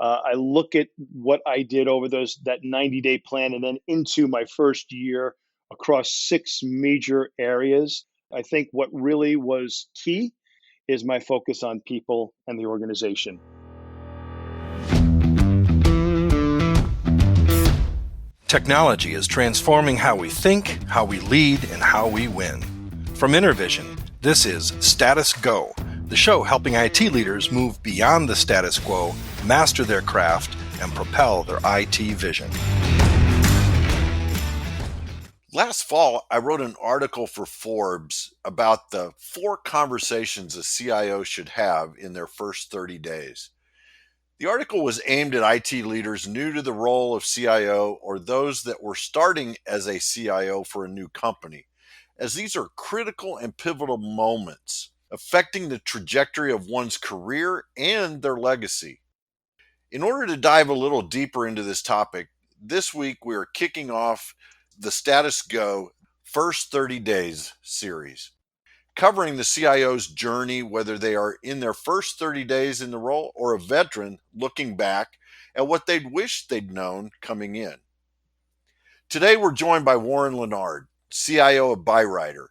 I look at what I did over that 90-day plan and then into my first year across 6 major areas. I think what really was key is my focus on people and the organization. Technology is transforming how we think, how we lead, and how we win. From Intervision, this is Status Go, the show helping IT leaders move beyond the status quo, master their craft, and propel their IT vision. Last fall, I wrote an article for Forbes about the 4 conversations a CIO should have in their first 30 days. The article was aimed at IT leaders new to the role of CIO or those that were starting as a CIO for a new company, as these are critical and pivotal moments affecting the trajectory of one's career and their legacy. In order to dive a little deeper into this topic, this week we are kicking off the Status Go First 30 Days series, covering the CIO's journey, whether they are in their first 30 days in the role or a veteran looking back at what they'd wished they'd known coming in. Today we're joined by Warren Lenard, CIO of Byrider,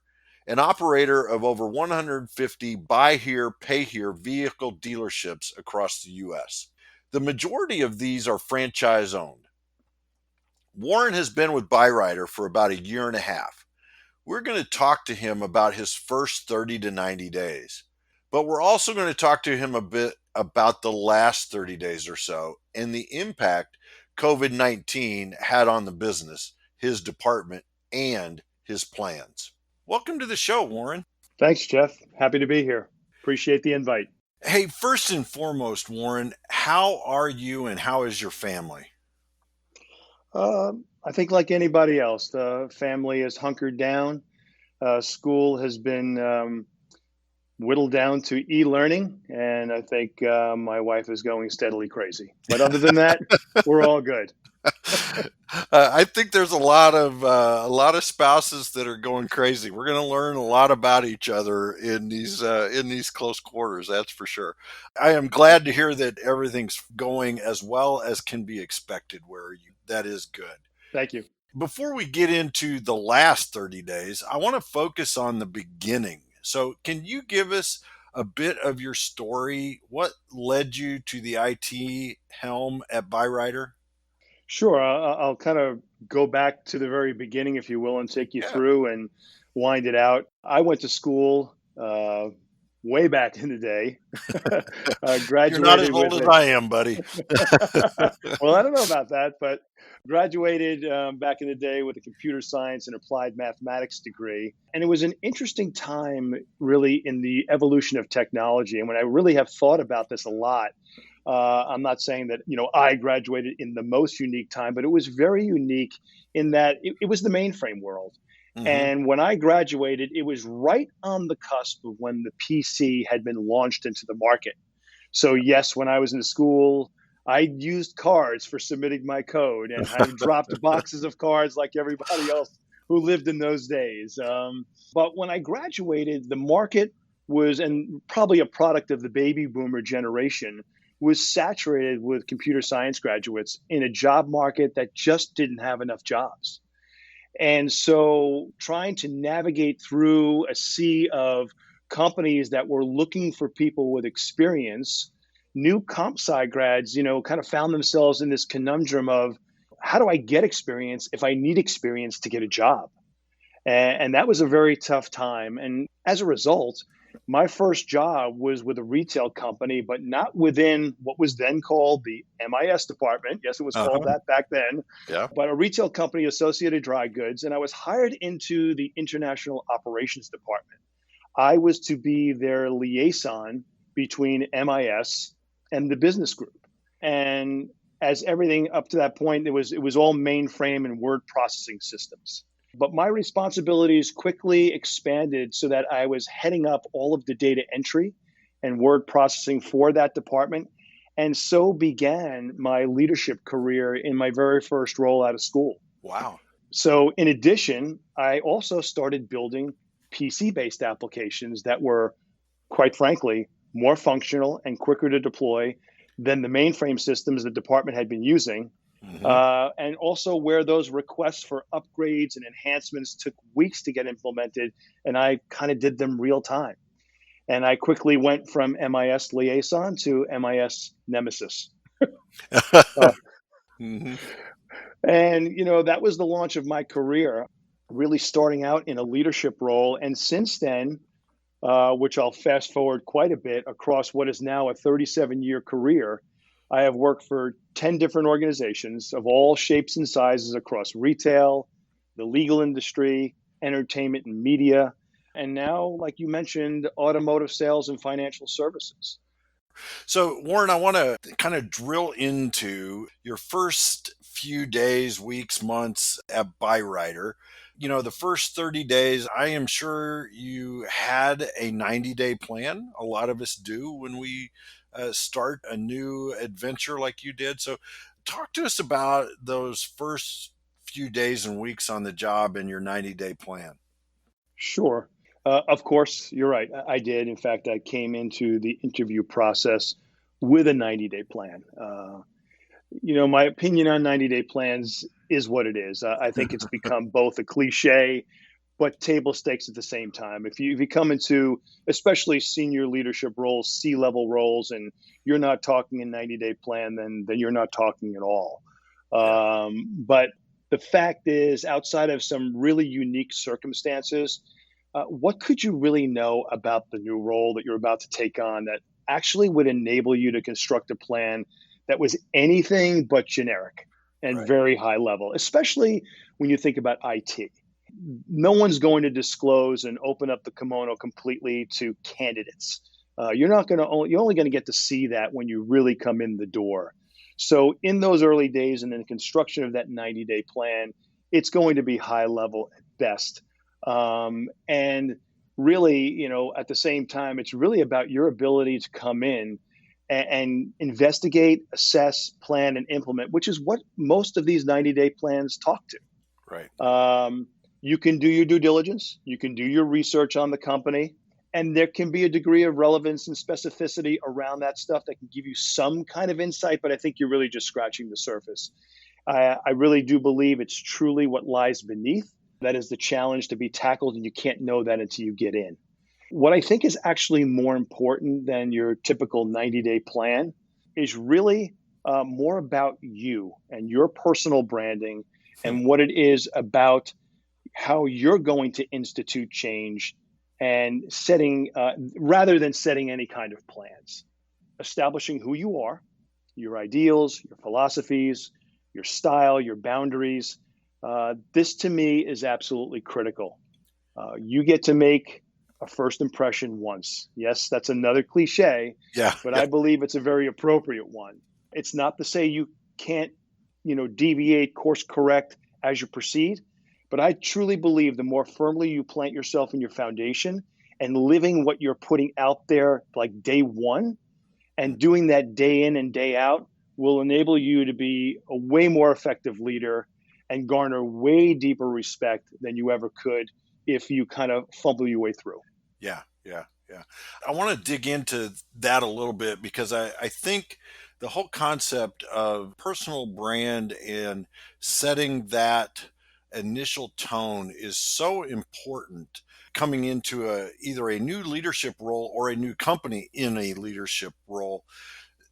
an operator of over 150 buy here, pay here vehicle dealerships across the U.S. The majority of these are franchise owned. Warren has been with Byrider for about a year and a half. We're going to talk to him about his first 30 to 90 days, but we're also going to talk to him a bit about the last 30 days or so and the impact COVID-19 had on the business, his department, and his plans. Welcome to the show, Warren. Thanks, Jeff. Happy to be here. Appreciate the invite. Hey, first and foremost, Warren, how are you and how is your family? I think like anybody else, the family is hunkered down. School has been whittled down to e-learning, and I think my wife is going steadily crazy. But other than that, we're all good. I think there's a lot of spouses that are going crazy. We're going to learn a lot about each other in these close quarters. That's for sure. I am glad to hear that everything's going as well as can be expected. That is good. Thank you. Before we get into the last 30 days, I want to focus on the beginning. So, can you give us a bit of your story? What led you to the IT helm at Byrider? Sure. I'll kind of go back to the very beginning, if you will, and take you through and wind it out. I went to school way back in the day. You're not as old as I am, buddy. Well, I don't know about that, but graduated back in the day with a computer science and applied mathematics degree. And it was an interesting time, really, in the evolution of technology. And when I really have thought about this a lot, I'm not saying that, I graduated in the most unique time, but it was very unique in that it was the mainframe world. Mm-hmm. And when I graduated, it was right on the cusp of when the PC had been launched into the market. So yes, when I was in school, I used cards for submitting my code, and I dropped boxes of cards like everybody else who lived in those days. But when I graduated, the market was, and probably a product of the baby boomer generation, was saturated with computer science graduates in a job market that just didn't have enough jobs. And so trying to navigate through a sea of companies that were looking for people with experience, new comp sci grads, kind of found themselves in this conundrum of, how do I get experience if I need experience to get a job? And that was a very tough time. And as a result, my first job was with a retail company, but not within what was then called the MIS department. Yes, it was called that back then. Yeah. But a retail company, Associated Dry Goods, and I was hired into the international operations department. I was to be their liaison between MIS and the business group. And as everything up to that point, it was all mainframe and word processing systems. But my responsibilities quickly expanded so that I was heading up all of the data entry and word processing for that department. And so began my leadership career in my very first role out of school. Wow. So in addition, I also started building PC-based applications that were, quite frankly, more functional and quicker to deploy than the mainframe systems the department had been using, Hmm. and also where those requests for upgrades and enhancements took weeks to get implemented, and I kind of did them real time. And I quickly went from MIS liaison to MIS nemesis. Uh, Hmm. and, that was the launch of my career, really starting out in a leadership role. And since then, which I'll fast forward quite a bit across what is now a 37-year career, I have worked for 10 different organizations of all shapes and sizes across retail, the legal industry, entertainment and media, and now, like you mentioned, automotive sales and financial services. So, Warren, I want to kind of drill into your first few days, weeks, months at Byrider. The first 30 days, I am sure you had a 90-day plan. A lot of us do when we start a new adventure like you did. So, talk to us about those first few days and weeks on the job and your 90-day plan. Sure. Of course, you're right. I did. In fact, I came into the interview process with a 90-day plan. My opinion on 90-day plans is what it is. I think it's become both a cliche, but table stakes at the same time. If you come into especially senior leadership roles, C-level roles, and you're not talking a 90-day plan, then you're not talking at all. Yeah, But the fact is, outside of some really unique circumstances, what could you really know about the new role that you're about to take on that actually would enable you to construct a plan that was anything but generic and right. very high level, especially when you think about IT? No one's going to disclose and open up the kimono completely to candidates. You're only going to get to see that when you really come in the door. So in those early days and in the construction of that 90-day plan, it's going to be high level at best. And really, at the same time, it's really about your ability to come in and investigate, assess, plan, and implement, which is what most of these 90-day plans talk Right. to. You can do your due diligence, you can do your research on the company, and there can be a degree of relevance and specificity around that stuff that can give you some kind of insight, but I think you're really just scratching the surface. I really do believe it's truly what lies beneath that is the challenge to be tackled, and you can't know that until you get in. What I think is actually more important than your typical 90-day plan is really more about you and your personal branding Hmm. and what it is about how you're going to institute change and setting, rather than setting any kind of plans, establishing who you are, your ideals, your philosophies, your style, your boundaries. This to me is absolutely critical. You get to make a first impression once. Yes, that's another cliche, Yeah. but Yeah. I believe it's a very appropriate one. It's not to say you can't, deviate, course correct as you proceed, but I truly believe the more firmly you plant yourself in your foundation and living what you're putting out there like day one and doing that day in and day out will enable you to be a way more effective leader and garner way deeper respect than you ever could if you kind of fumble your way through. Yeah, yeah, yeah. I want to dig into that a little bit because I think the whole concept of personal brand and setting that initial tone is so important coming into either a new leadership role or a new company in a leadership role.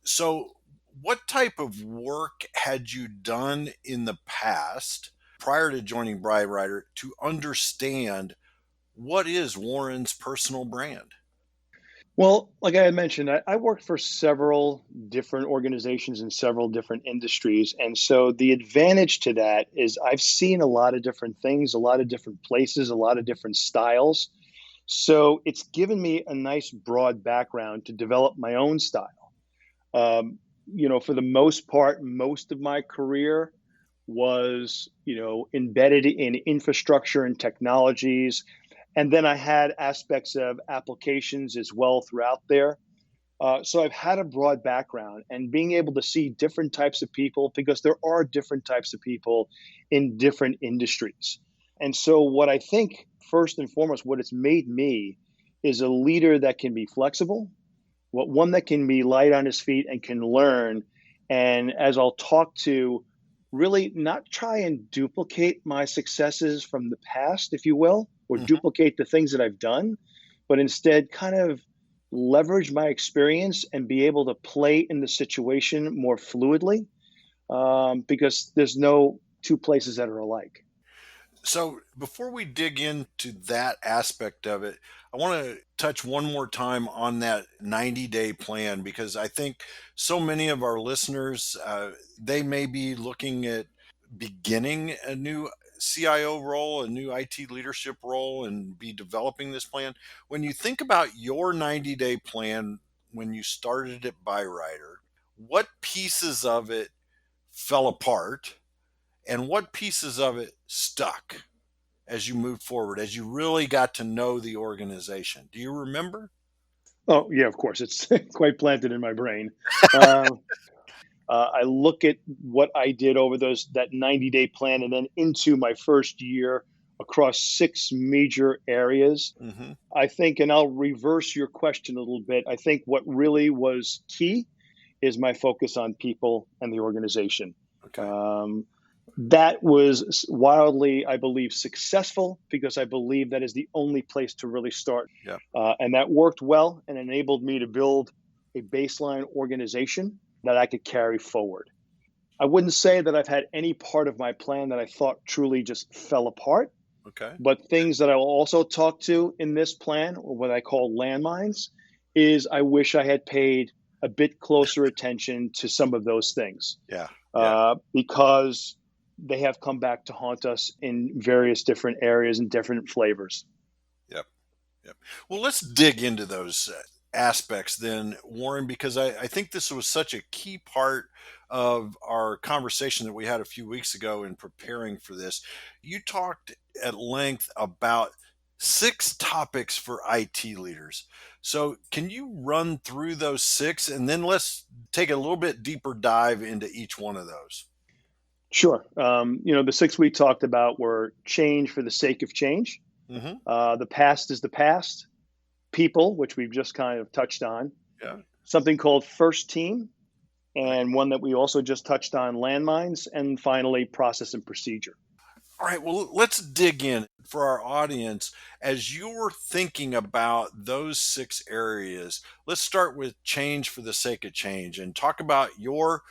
So, what type of work had you done in the past prior to joining Bright Rider to understand what is Warren's personal brand? Well, like I had mentioned, I worked for several different organizations in several different industries. And so the advantage to that is I've seen a lot of different things, a lot of different places, a lot of different styles. So it's given me a nice broad background to develop my own style. For the most part, most of my career was, embedded in infrastructure and technologies. And then I had aspects of applications as well throughout there. So I've had a broad background and being able to see different types of people because there are different types of people in different industries. And so, what I think, first and foremost, what it's made me is a leader that can be flexible, one that can be light on his feet and can learn. And as I'll talk to, really not try and duplicate my successes from the past, if you will, or Mhm. duplicate the things that I've done, but instead kind of leverage my experience and be able to play in the situation more fluidly, because there's no two places that are alike. So before we dig into that aspect of it, I want to touch one more time on that 90-day plan because I think so many of our listeners, they may be looking at beginning a new CIO role, a new IT leadership role, and be developing this plan. When you think about your 90-day plan when you started at Byrider, what pieces of it fell apart and what pieces of it stuck as you moved forward, as you really got to know the organization? Do you remember? Oh, yeah, of course. It's quite planted in my brain. Um, I look at what I did over that 90-day plan and then into my first year across six major areas. Hmm. I think, and I'll reverse your question a little bit. I think what really was key is my focus on people and the organization. Okay. Um, that was wildly, I believe, successful because I believe that is the only place to really start. Yeah. And that worked well and enabled me to build a baseline organization that I could carry forward. I wouldn't say that I've had any part of my plan that I thought truly just fell apart, Okay. but things that I will also talk to in this plan, or what I call landmines, is I wish I had paid a bit closer attention to some of those things, Yeah. Yeah. because they have come back to haunt us in various different areas and different flavors. Yep. Yep. Well, let's dig into those aspects then, Warren, because I think this was such a key part of our conversation that we had a few weeks ago in preparing for this. You talked at length about 6 topics for IT leaders. So, can you run through those 6 and then let's take a little bit deeper dive into each one of those? Sure. The six we talked about were change for the sake of change. Hmm. The past is the past. People, which we've just kind of touched on. Yeah. Something called first team, Right. and one that we also just touched on, landmines, and finally process and procedure. All right, well, let's dig in for our audience. As you're thinking about those 6 areas, let's start with change for the sake of change and talk about your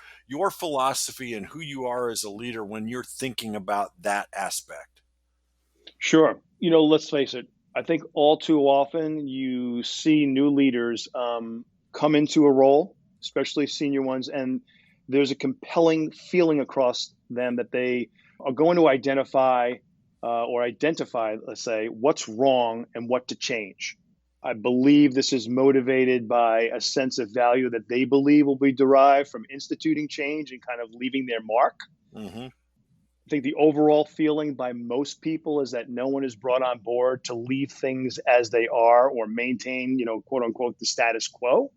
philosophy and who you are as a leader when you're thinking about that aspect. Sure. Let's face it. I think all too often you see new leaders come into a role, especially senior ones, and there's a compelling feeling across them that they are going to identify, let's say, what's wrong and what to change. I believe this is motivated by a sense of value that they believe will be derived from instituting change and kind of leaving their mark. Hmm. I think the overall feeling by most people is that no one is brought on board to leave things as they are or maintain, quote unquote, the status quo.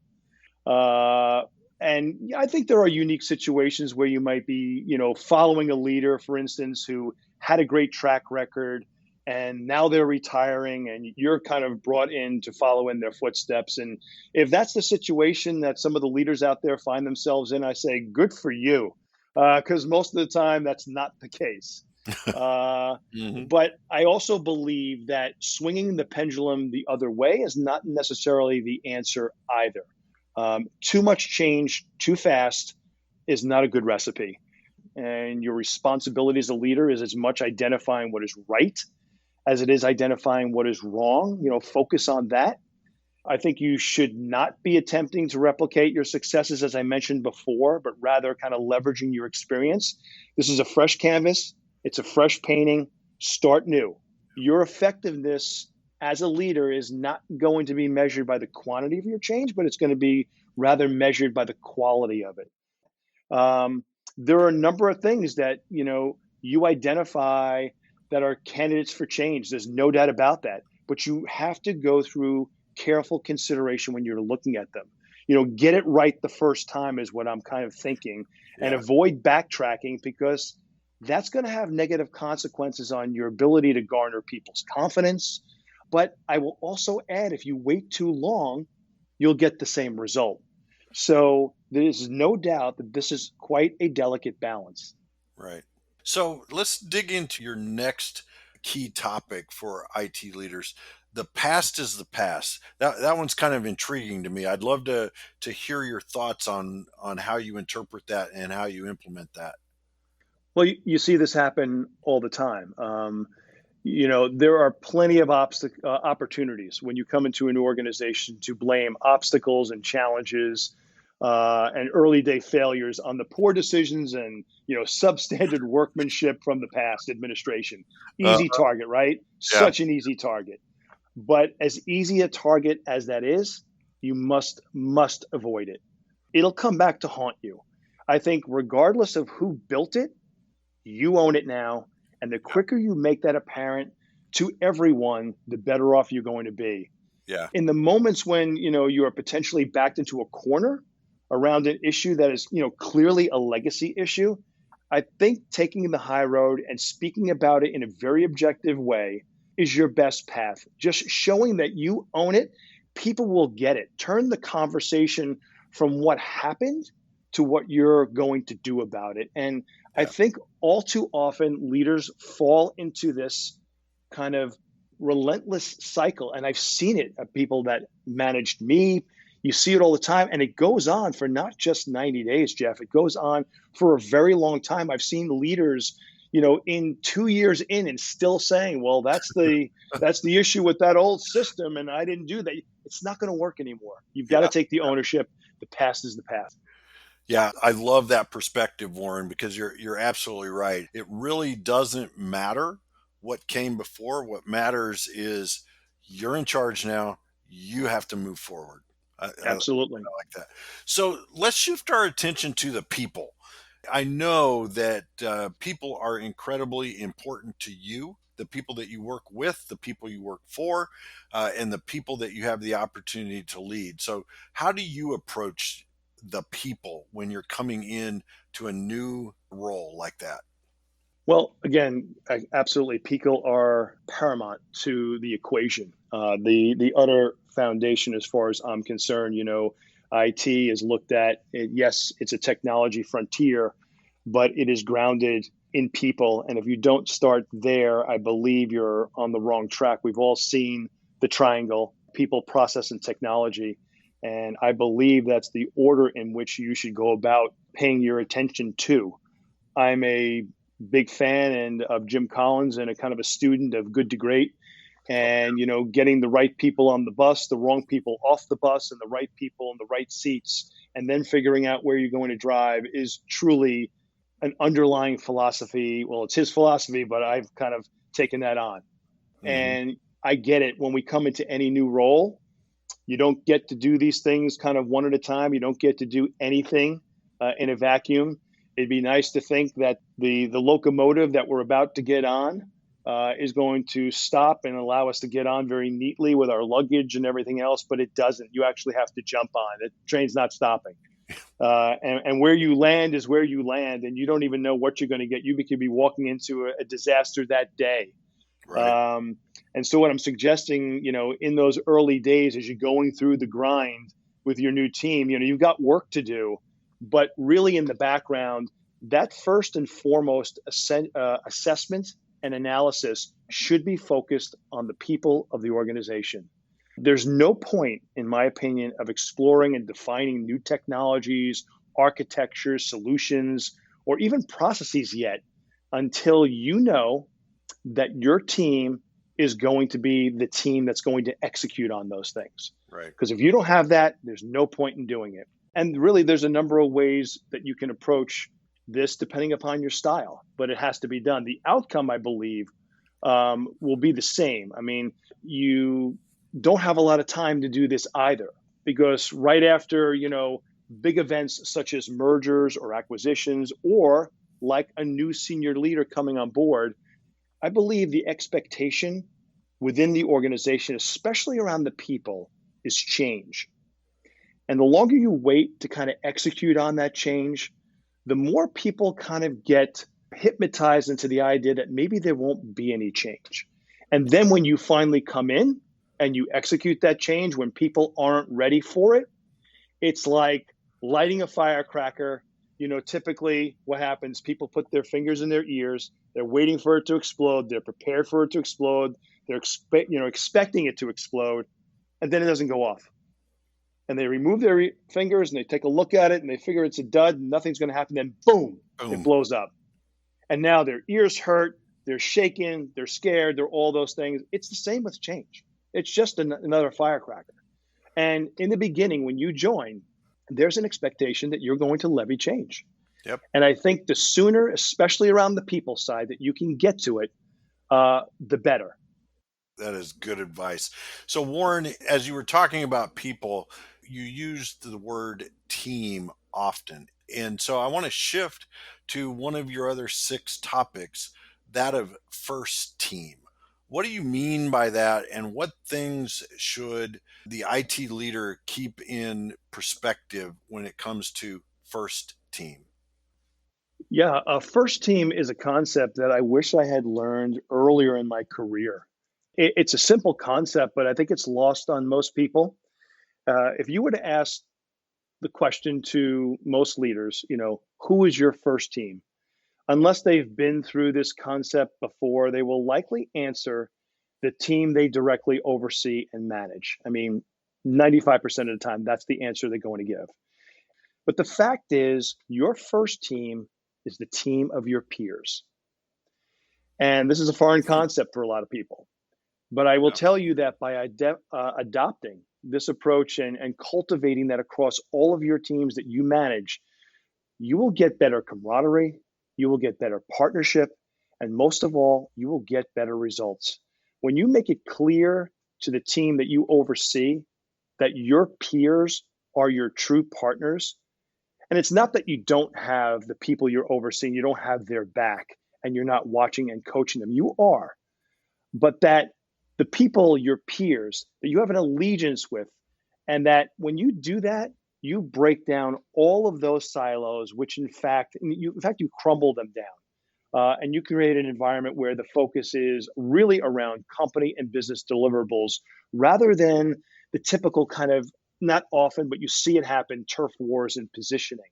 Uh, and yeah, I think there are unique situations where you might be, following a leader, for instance, who had a great track record and now they're retiring and you're kind of brought in to follow in their footsteps. And if that's the situation that some of the leaders out there find themselves in, I say, good for you. Because most of the time that's not the case. Uh, Hmm. but I also believe that swinging the pendulum the other way is not necessarily the answer either. Too much change too fast is not a good recipe. And your responsibility as a leader is as much identifying what is right as it is identifying what is wrong. Focus on that. I think you should not be attempting to replicate your successes, as I mentioned before, but rather kind of leveraging your experience. This is a fresh canvas, it's a fresh painting. Start new. Your effectiveness as a leader is not going to be measured by the quantity of your change, but it's going to be rather measured by the quality of it. Um, there are a number of things that you identify that are candidates for change. There's no doubt about that, but you have to go through careful consideration when you're looking at them. Get it right the first time is what I'm kind of thinking, and Yeah. avoid backtracking because that's going to have negative consequences on your ability to garner people's confidence. But I will also add, if you wait too long, you'll get the same result. So there's no doubt that this is quite a delicate balance. Right. So let's dig into your next key topic for IT leaders. The past is the past. That one's kind of intriguing to me. I'd love to hear your thoughts on how you interpret that and how you implement that. Well, you see this happen all the time. There are plenty of opportunities when you come into an organization to blame obstacles and challenges and early day failures on the poor decisions and substandard workmanship from the past administration. Uh, Easy target, right? yeah. Such an easy target. But as easy a target as that is, you must avoid it. It'll come back to haunt you. I think regardless of who built it, you own it now. And the quicker you make that apparent to everyone, the better off you're going to be. Yeah. In the moments when, you are potentially backed into a corner around an issue that is, clearly a legacy issue, I think taking the high road and speaking about it in a very objective way is your best path. Just showing that you own it, people will get it. Turn the conversation from what happened to what you're going to do about it. And I Yeah. think all too often leaders fall into this kind of relentless cycle. And I've seen it of people that managed me. You see it all the time. And it goes on for not just 90 days, Jeff. It goes on for a very long time. I've seen leaders, in 2 years in and still saying, well, that's the issue with that old system. And I didn't do that. It's not going to work anymore. You've got to Yeah. take the ownership. The past is the past. Yeah, I love that perspective, Warren, because you're absolutely right. It really doesn't matter what came before. What matters is you're in charge now. You have to move forward. I Absolutely. like that. So let's shift our attention to the people. I know that people are incredibly important to you, the people that you work with, the people you work for, and the people that you have the opportunity to lead. So, how do you approach the people when you're coming in to a new role like that? Well, again, absolutely, people are paramount to the equation. The utter foundation, as far as I'm concerned. IT is looked at. Yes, it's a technology frontier, but it is grounded in people. And if you don't start there, I believe you're on the wrong track. We've all seen the triangle: people, process, and technology. And I believe that's the order in which you should go about paying your attention to. I'm a big fan and of Jim Collins and a kind of a student of good to great. And getting the right people on the bus, the wrong people off the bus, and the right people in the right seats, and then figuring out where you're going to drive is truly an underlying philosophy. Well, it's his philosophy, but I've kind of taken that on. Hmm. And I get it. When we come into any new role, you don't get to do these things kind of one at a time. You don't get to do anything in a vacuum. It'd be nice to think that the locomotive that we're about to get on is going to stop and allow us to get on very neatly with our luggage and everything else, but it doesn't. You actually have to jump on. The train's not stopping. And where you land is where you land, and you don't even know what you're going to get. You could be walking into a disaster that day. Right. And so what I'm suggesting, in those early days, as you're going through the grind with your new team, you've got work to do, but really in the background, that first and foremost assessment and analysis should be focused on the people of the organization. There's no point, in my opinion, of exploring and defining new technologies, architectures, solutions, or even processes yet until you know that your team is going to be the team that's going to execute on those things. Right. Because if you don't have that, there's no point in doing it. And really, there's a number of ways that you can approach this depending upon your style, but it has to be done. The outcome, I believe, will be the same. I mean, you don't have a lot of time to do this either, because right after, big events such as mergers or acquisitions, or like a new senior leader coming on board, I believe the expectation within the organization, especially around the people, is change. And the longer you wait to kind of execute on that change, the more people kind of get hypnotized into the idea that maybe there won't be any change. And then when you finally come in, and you execute that change when people aren't ready for it, it's like lighting a firecracker. Typically what happens, people put their fingers in their ears, they're waiting for it to explode, they're prepared for it to explode, they're expecting it to explode, and then it doesn't go off. And they remove their fingers and they take a look at it and they figure it's a dud, nothing's going to happen, then boom, it Boom. blows up. And now their ears hurt, they're shaken, they're scared, they're all those things. It's the same with change. It's just another firecracker. And in the beginning, when you join, there's an expectation that you're going to levy change. Yep. And I think the sooner, especially around the people side, that you can get to it, the better. That is good advice. So, Warren, as you were talking about people, you used the word team often. And so I want to shift to one of your other 6 topics, that of first team. What do you mean by that? And what things should the IT leader keep in perspective when it comes to first team? Yeah, a first team is a concept that I wish I had learned earlier in my career. It's a simple concept, but I think it's lost on most people. If you were to ask the question to most leaders, who is your first team? Unless they've been through this concept before, they will likely answer the team they directly oversee and manage. I mean, 95% of the time, that's the answer they're going to give. But the fact is, your first team is the team of your peers. And this is a foreign concept for a lot of people. But I will Yeah. tell you that by adopting this approach and cultivating that across all of your teams that you manage, you will get better camaraderie, you will get better partnership, and most of all, you will get better results. When you make it clear to the team that you oversee that your peers are your true partners, and it's not that you don't have the people you're overseeing, you don't have their back, and you're not watching and coaching them. You are, but that the people, your peers, that you have an allegiance with, and that when you do that, you break down all of those silos, which in fact you crumble them down, and you create an environment where the focus is really around company and business deliverables, rather than the typical kind of, not often, but you see it happen, turf wars and positioning.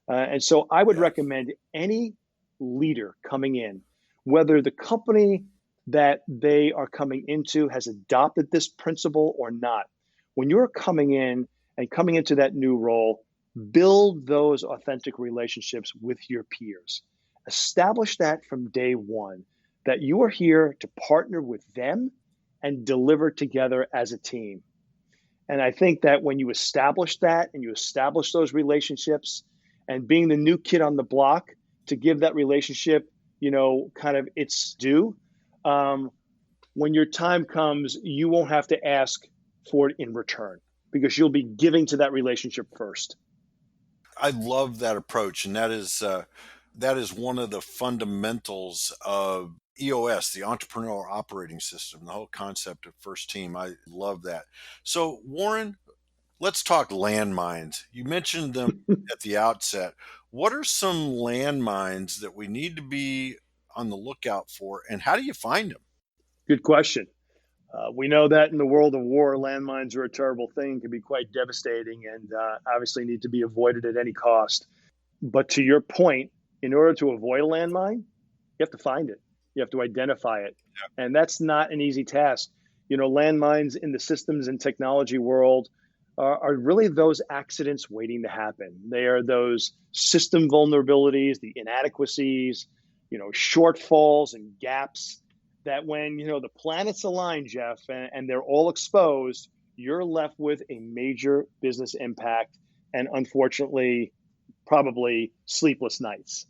And so I would Yeah. recommend any leader coming in, whether the company that they are coming into has adopted this principle or not, when you're coming in and coming into that new role, build those authentic relationships with your peers. Establish that from day one, that you are here to partner with them and deliver together as a team. And I think that when you establish that and you establish those relationships, and being the new kid on the block to give that relationship, kind of its due, um, when your time comes, you won't have to ask for it in return because you'll be giving to that relationship first. I love that approach, and that is one of the fundamentals of EOS, the Entrepreneurial Operating System, the whole concept of first team. I love that. So, Warren, let's talk landmines. You mentioned them at the outset. What are some landmines that we need to be on the lookout for, and how do you find them? Good question. We know that in the world of war, landmines are a terrible thing, can be quite devastating, and obviously need to be avoided at any cost. But to your point, in order to avoid a landmine, you have to find it. You have to identify it. And that's not an easy task. Landmines in the systems and technology world are really those accidents waiting to happen. They are those system vulnerabilities, the inadequacies, shortfalls and gaps that when, the planets align, Jeff, and they're all exposed, you're left with a major business impact and unfortunately, probably sleepless nights.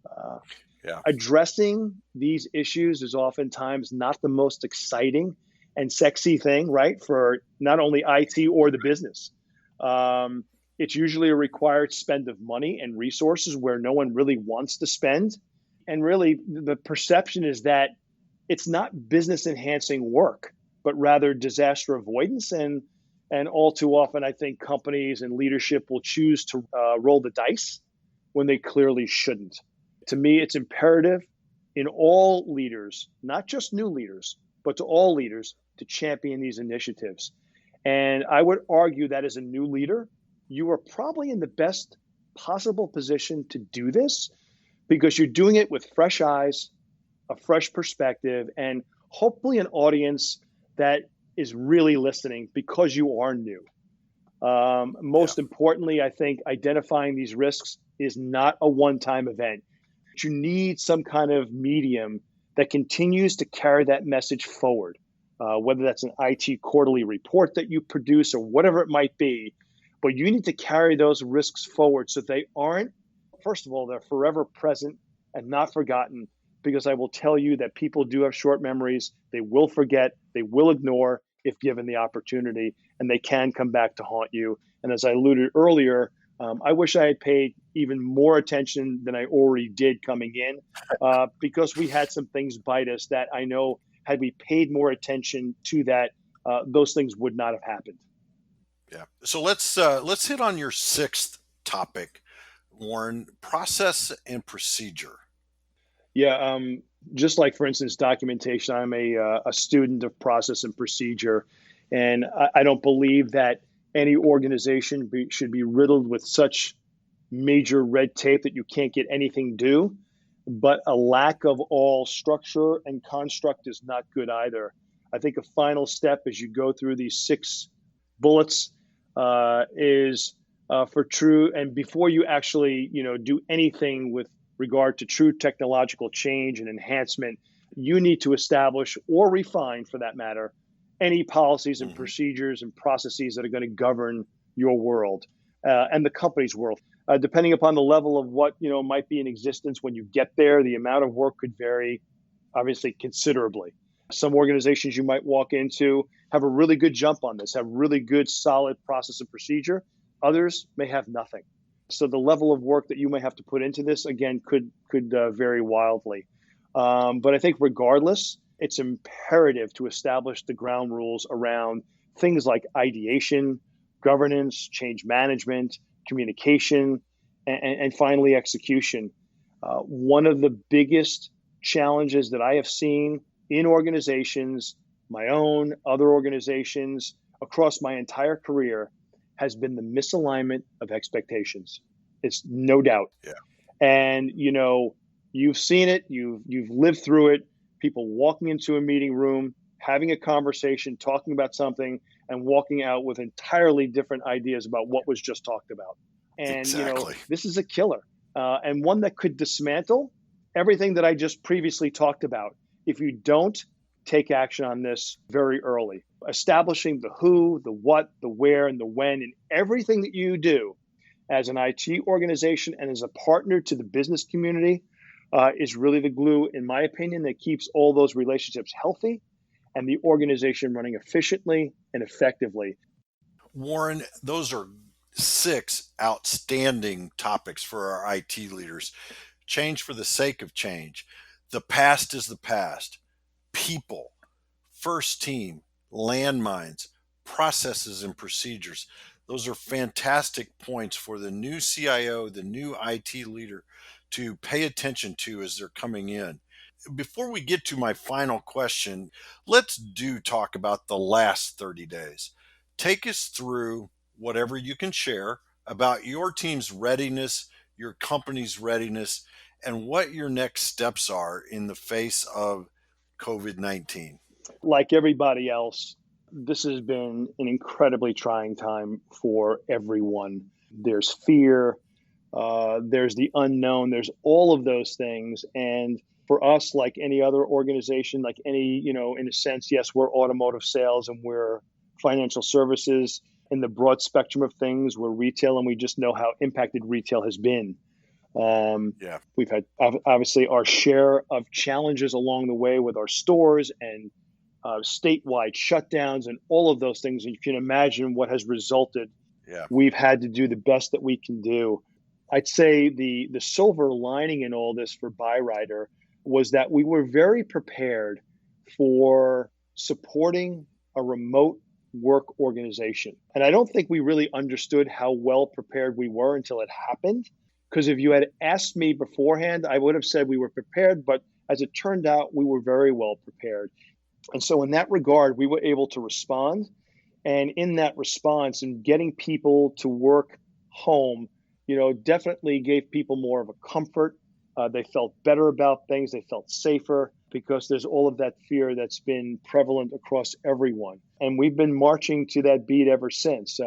Uh, Yeah. Addressing these issues is oftentimes not the most exciting and sexy thing, right? For not only IT or the business. It's usually a required spend of money and resources where no one really wants to spend. And really, the perception is that it's not business enhancing work, but rather disaster avoidance. And all too often, I think companies and leadership will choose to roll the dice when they clearly shouldn't. To me, it's imperative in all leaders, not just new leaders, but to all leaders, to champion these initiatives. And I would argue that as a new leader, you are probably in the best possible position to do this because you're doing it with fresh eyes, a fresh perspective, and hopefully an audience that is really listening because you are new. Yeah. Most importantly, I think identifying these risks is not a one-time event. You need some kind of medium that continues to carry that message forward, whether that's an IT quarterly report that you produce or whatever it might be. But you need to carry those risks forward so they aren't, first of all, they're forever present and not forgotten. Because I will tell you that people do have short memories. They will forget, they will ignore if given the opportunity, and they can come back to haunt you. And as I alluded earlier, I wish I had paid even more attention than I already did coming in, because we had some things bite us that I know had we paid more attention to that, those things would not have happened. Yeah. So let's hit on your sixth topic, Warren, process and procedure. Yeah, just like for instance, documentation. I'm a student of process and procedure, and I don't believe that any organization should be riddled with such major red tape that you can't get anything due. But a lack of all structure and construct is not good either. I think a final step as you go through these six bullets is for true. And before you actually, do anything with regard to true technological change and enhancement, you need to establish or refine, for that matter, any policies and Hmm. procedures and processes that are going to govern your world and the company's world. Depending upon the level of what might be in existence when you get there, the amount of work could vary, obviously, considerably. Some organizations you might walk into have a really good jump on this, have really good, solid process and procedure. Others may have nothing. So the level of work that you may have to put into this, again, could vary wildly. But I think regardless, it's imperative to establish the ground rules around things like ideation, governance, change management, communication, and finally execution. One of the biggest challenges that I have seen in organizations, my own, other organizations, across my entire career, has been the misalignment of expectations. It's no doubt. Yeah. And you've seen it, you've lived through it. People walking into a meeting room, having a conversation, talking about something, and walking out with entirely different ideas about what was just talked about. And Exactly. this is a killer, and one that could dismantle everything that I just previously talked about if you don't take action on this very early. Establishing the who, the what, the where, and the when in everything that you do as an IT organization and as a partner to the business community is really the glue, in my opinion, that keeps all those relationships healthy and the organization running efficiently and effectively. Warren, those are six outstanding topics for our IT leaders. Change for the sake of change. The past is the past. People, first team, landmines, processes and procedures. Those are fantastic points for the new CIO, the new IT leader to pay attention to as they're coming in. Before we get to my final question, let's talk about the last 30 days. Take us through whatever you can share about your team's readiness, your company's readiness, and what your next steps are in the face of COVID-19. Like everybody else, this has been an incredibly trying time for everyone. There's fear, there's the unknown, there's all of those things. And for us, like any other organization, like any, in a sense, yes, we're automotive sales and we're financial services. In the broad spectrum of things, we're retail, and we just know how impacted retail has been. Yeah. We've had obviously our share of challenges along the way with our stores and statewide shutdowns and all of those things. And you can imagine what has resulted. Yeah. We've had to do the best that we can do. I'd say the silver lining in all this for Byrider was that we were very prepared for supporting a remote work organization. And I don't think we really understood how well prepared we were until it happened. Because if you had asked me beforehand, I would have said we were prepared. But as it turned out, we were very well prepared. And so in that regard, we were able to respond. And in that response and getting people to work home, definitely gave people more of a comfort. They felt better about things. They felt safer because there's all of that fear that's been prevalent across everyone. And we've been marching to that beat ever since.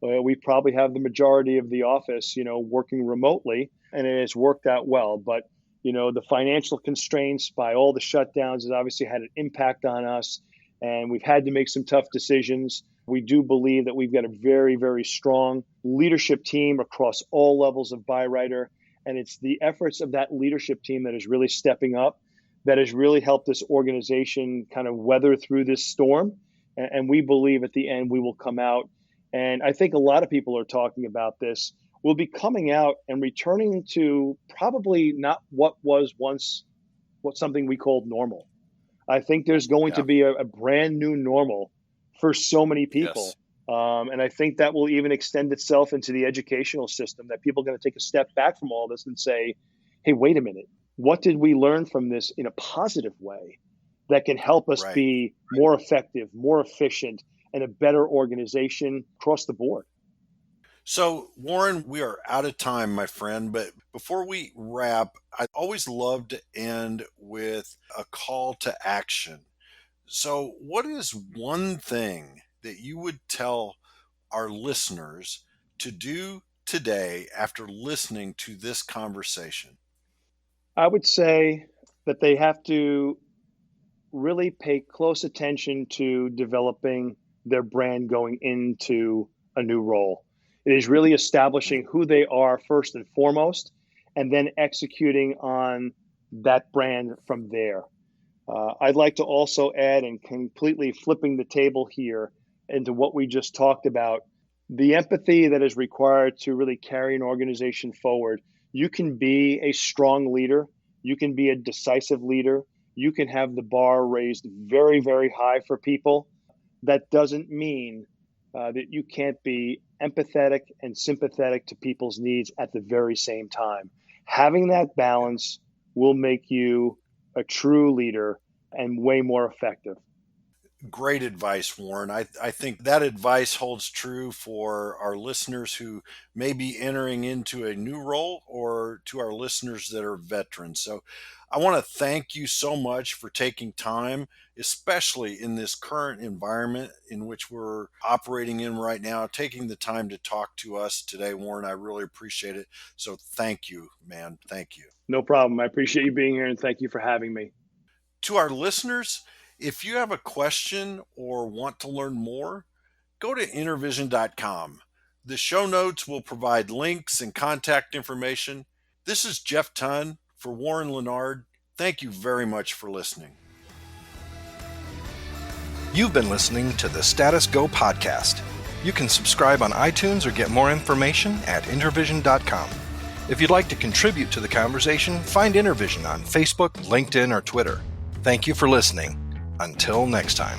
We probably have the majority of the office, working remotely, and it has worked out well. But, the financial constraints by all the shutdowns has obviously had an impact on us, and we've had to make some tough decisions. We do believe that we've got a very, very strong leadership team across all levels of Byrider. And it's the efforts of that leadership team that is really stepping up, that has really helped this organization kind of weather through this storm. And we believe at the end we will come out. And I think a lot of people are talking about this. We'll be coming out and returning to probably not what was once something we called normal. I think there's going to be a brand new normal for so many people. Yes. And I think that will even extend itself into the educational system, that people are going to take a step back from all this and say, hey, wait a minute, what did we learn from this in a positive way that can help us be more effective, more efficient, and a better organization across the board? So, Warren, we are out of time, my friend. But before we wrap, I always love to end with a call to action. So, what is one thing that you would tell our listeners to do today after listening to this conversation? I would say that they have to really pay close attention to developing their brand going into a new role. It is really establishing who they are first and foremost, and then executing on that brand from there. I'd like to also add, and completely flipping the table here into what we just talked about, the empathy that is required to really carry an organization forward. You can be a strong leader. You can be a decisive leader. You can have the bar raised very, very high for people. That doesn't mean that you can't be empathetic and sympathetic to people's needs at the very same time. Having that balance will make you a true leader and way more effective. Great advice, Warren. I think that advice holds true for our listeners who may be entering into a new role, or to our listeners that are veterans. So I want to thank you so much for taking time, especially in this current environment in which we're operating in right now, taking the time to talk to us today, Warren. I really appreciate it. So thank you, man. Thank you. No problem. I appreciate you being here, and thank you for having me. To our listeners, if you have a question or want to learn more, go to intervision.com. The show notes will provide links and contact information. This is Jeff Tunn for Warren Lenard. Thank you very much for listening. You've been listening to the Status Go podcast. You can subscribe on iTunes or get more information at intervision.com. If you'd like to contribute to the conversation, find Intervision on Facebook, LinkedIn, or Twitter. Thank you for listening. Until next time.